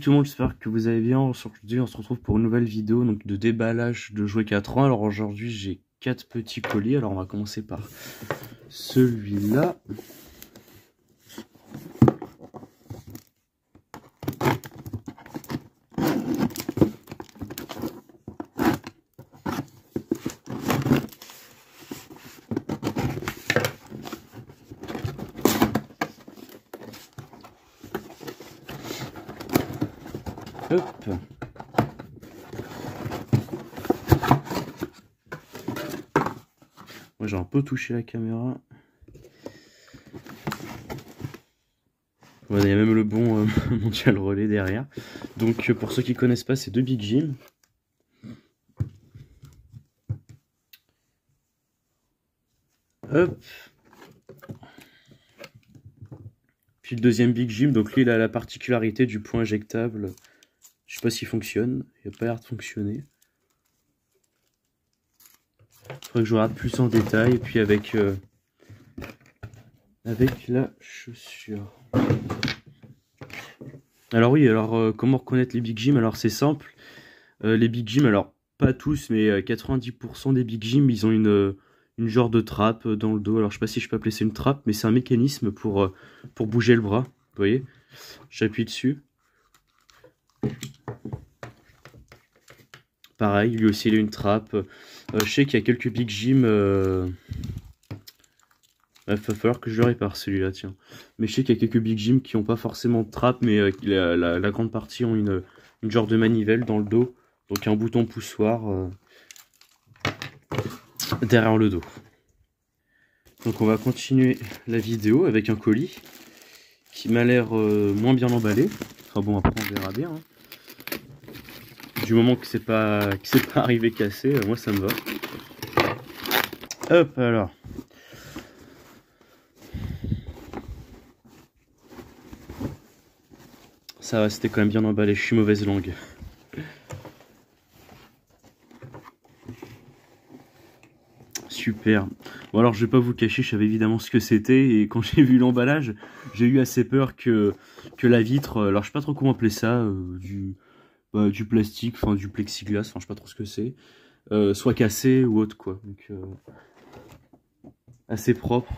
Tout le monde, j'espère que vous allez bien. Aujourd'hui, on se retrouve pour une nouvelle vidéo donc de déballage de jouets 4 ans. Alors aujourd'hui, j'ai 4 petits colis. Alors on va commencer par celui-là. Hop. Moi j'ai un peu touché la caméra. Voilà, il y a même le bon Mondial Relais derrière. Donc pour ceux qui connaissent pas, c'est deux Big Jim. Hop. Puis le deuxième Big Jim, donc lui il a la particularité du point injectable. Je sais pas s'il fonctionne, il n'a pas l'air de fonctionner. Il faudrait que je regarde plus en détail. Et puis avec la chaussure. Alors oui, alors comment reconnaître les Big Jim? Alors c'est simple. Les Big Jim, alors pas tous, mais 90% des Big Jim, ils ont une genre de trappe dans le dos. Alors je sais pas si je peux appeler ça une trappe, mais c'est un mécanisme pour bouger le bras. Vous voyez? J'appuie dessus. Pareil, lui aussi il a une trappe. Je sais qu'il y a quelques Big Jim. Il va falloir que je le répare celui-là, tiens. Mais je sais qu'il y a quelques Big Jim qui n'ont pas forcément de trappe, mais la grande partie ont une genre de manivelle dans le dos. Donc un bouton poussoir derrière le dos. Donc on va continuer la vidéo avec un colis qui m'a l'air moins bien emballé. Enfin bon, après on verra bien. Hein. Du moment que c'est pas arrivé cassé, moi ça me va. Hop alors. Ça va, c'était quand même bien emballé, je suis mauvaise langue. Super. Bon alors je vais pas vous cacher, je savais évidemment ce que c'était et quand j'ai vu l'emballage, j'ai eu assez peur que la vitre, alors je sais pas trop comment appeler ça, du plastique, enfin du plexiglas, enfin je sais pas trop ce que c'est, soit cassé ou autre quoi. Donc assez propre.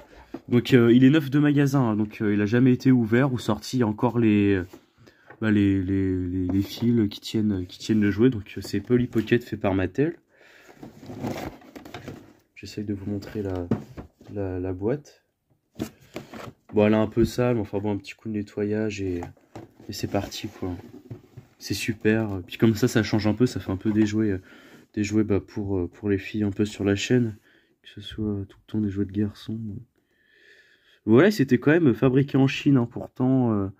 Donc il est neuf de magasin, hein, donc il a jamais été ouvert ou sorti. Il y a encore les fils qui tiennent le jouet. Donc c'est Polly Pocket fait par Mattel. J'essaye de vous montrer la boîte. Bon, elle est un peu sale, mais enfin bon, un petit coup de nettoyage et c'est parti quoi. C'est super. Puis comme ça change un peu, ça fait un peu des jouets pour les filles un peu sur la chaîne. Que ce soit tout le temps des jouets de garçons. Voilà, c'était quand même fabriqué en Chine, hein, pourtant.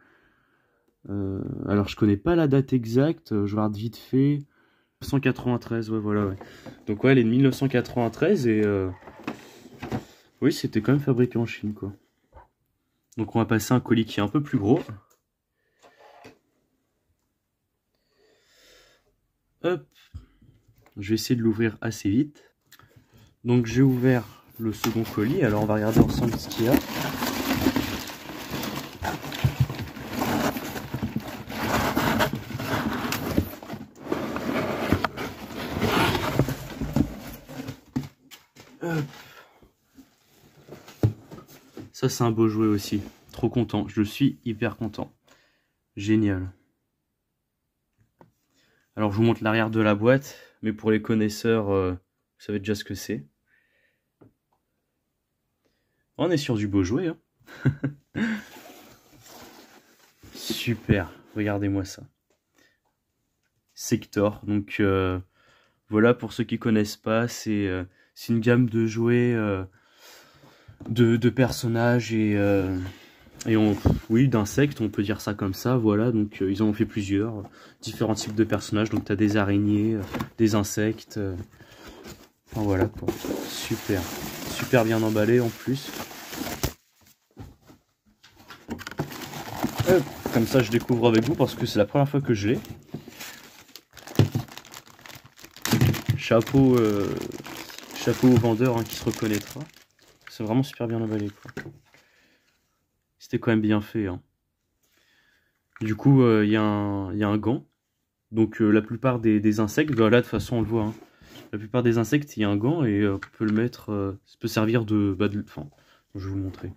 Alors je connais pas la date exacte, je regarde vite fait. 1993, ouais voilà ouais. Donc ouais, elle est de 1993 et oui, c'était quand même fabriqué en Chine quoi. Donc on va passer un colis qui est un peu plus gros. Hop. Je vais essayer de l'ouvrir assez vite. Donc j'ai ouvert le second colis, alors on va regarder ensemble ce qu'il y a. Hop. Ça c'est un beau jouet aussi, trop content, je suis hyper content. Génial. Alors je vous montre l'arrière de la boîte, mais pour les connaisseurs, vous savez déjà ce que c'est. On est sur du beau jouet. Hein. Super, regardez-moi ça. Sector, donc voilà pour ceux qui connaissent pas, c'est une gamme de jouets de personnages et oui, d'insectes, on peut dire ça comme ça, voilà, donc ils en ont fait plusieurs, différents types de personnages, donc tu as des araignées, des insectes, enfin voilà quoi, super, super bien emballé en plus. Comme ça je découvre avec vous parce que c'est la première fois que je l'ai. Chapeau au vendeur hein, qui se reconnaîtra, c'est vraiment super bien emballé quoi. C'était quand même bien fait hein. Du coup, il y a un gant. Donc la plupart des insectes, bah, là de toute façon on le voit, hein. La plupart des insectes, il y a un gant et on peut le mettre, ça peut servir enfin, je vais vous montrer.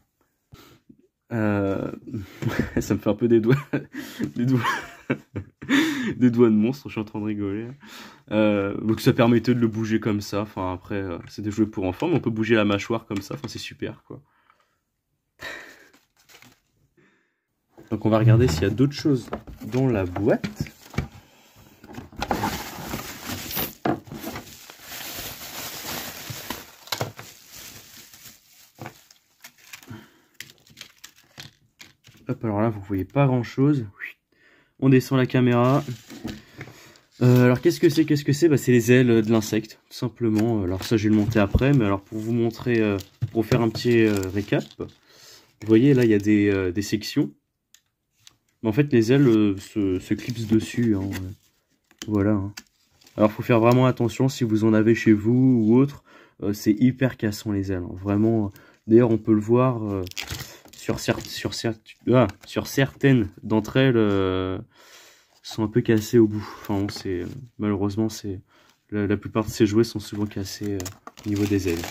Ça me fait un peu des doigts, des doigts, des doigts de monstre, je suis en train de rigoler. Donc ça permettait de le bouger comme ça, enfin après c'est des jouets pour enfants, mais on peut bouger la mâchoire comme ça, enfin c'est super quoi. Donc on va regarder s'il y a d'autres choses dans la boîte. Hop, alors là, vous voyez pas grand chose. On descend la caméra. Alors, qu'est-ce que c'est? Bah, c'est les ailes de l'insecte, tout simplement. Alors, ça, je vais le monter après. Mais alors, pour vous montrer, pour faire un petit récap, vous voyez, là, il y a des sections. Mais en fait, les ailes se clipsent dessus. Hein. Voilà. Hein. Alors, faut faire vraiment attention si vous en avez chez vous ou autre. C'est hyper cassant, les ailes. Hein. Vraiment. D'ailleurs, on peut le voir... sur certaines d'entre elles sont un peu cassées au bout. Enfin, malheureusement, la plupart de ces jouets sont souvent cassés au niveau des ailes.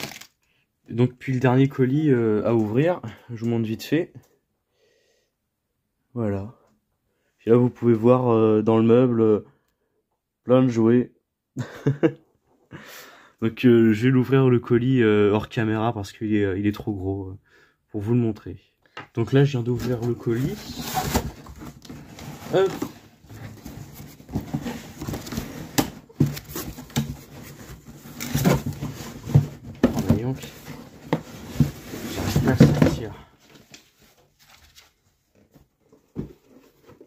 Donc, puis le dernier colis à ouvrir, je vous montre vite fait. Voilà. Et là, vous pouvez voir dans le meuble plein de jouets. Donc, je vais l'ouvrir le colis hors caméra parce qu'il est trop gros pour vous le montrer. Donc là, je viens d'ouvrir le colis. Hop. Oh, voyons. J'arrive pas à sortir.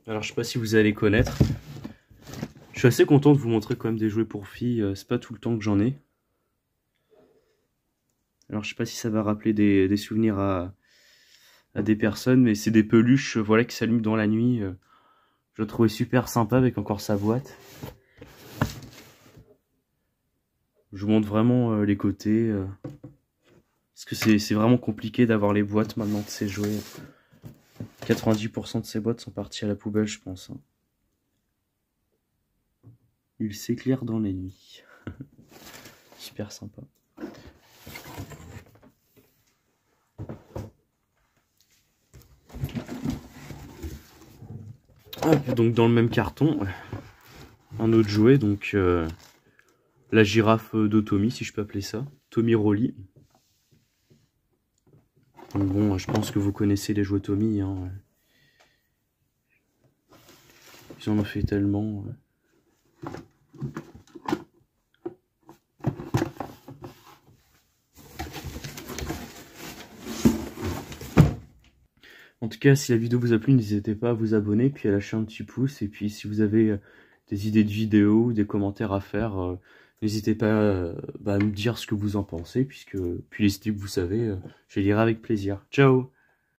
Alors, je sais pas si vous allez connaître. Je suis assez content de vous montrer quand même des jouets pour filles. C'est pas tout le temps que j'en ai. Alors, je sais pas si ça va rappeler des souvenirs à des personnes, mais c'est des peluches voilà, qui s'allument dans la nuit. Je le trouvais super sympa avec encore sa boîte. Je vous montre vraiment les côtés. Parce que c'est vraiment compliqué d'avoir les boîtes maintenant de ces jouets. 90% de ces boîtes sont parties à la poubelle, je pense. Hein. Il s'éclaire dans les nuits. Super sympa. Hop, donc dans le même carton, un autre jouet, donc la girafe de Tommy, si je peux appeler ça. Tommy Rolly. Donc bon, je pense que vous connaissez les jouets Tommy. Hein. Ils en ont fait tellement. En tout cas, si la vidéo vous a plu, n'hésitez pas à vous abonner, puis à lâcher un petit pouce. Et puis si vous avez des idées de vidéos ou des commentaires à faire, n'hésitez pas à me dire ce que vous en pensez, puis les idées que vous savez, je les lirai avec plaisir. Ciao!